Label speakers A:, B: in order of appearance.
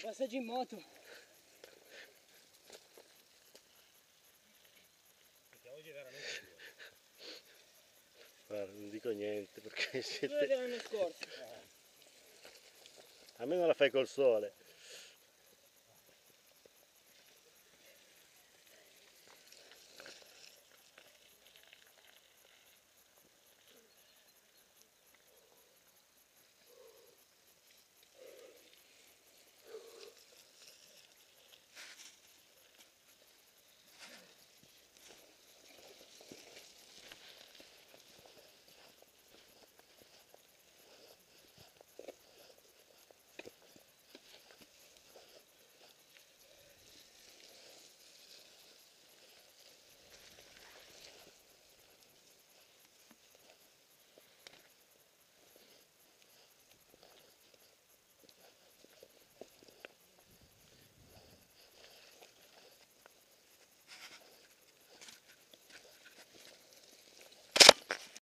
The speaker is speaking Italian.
A: Passaggi in moto.
B: Oggi è veramente duro.
C: Guarda, non dico niente perché
A: Quello dell'anno scorso.
C: a me non la fai col sole.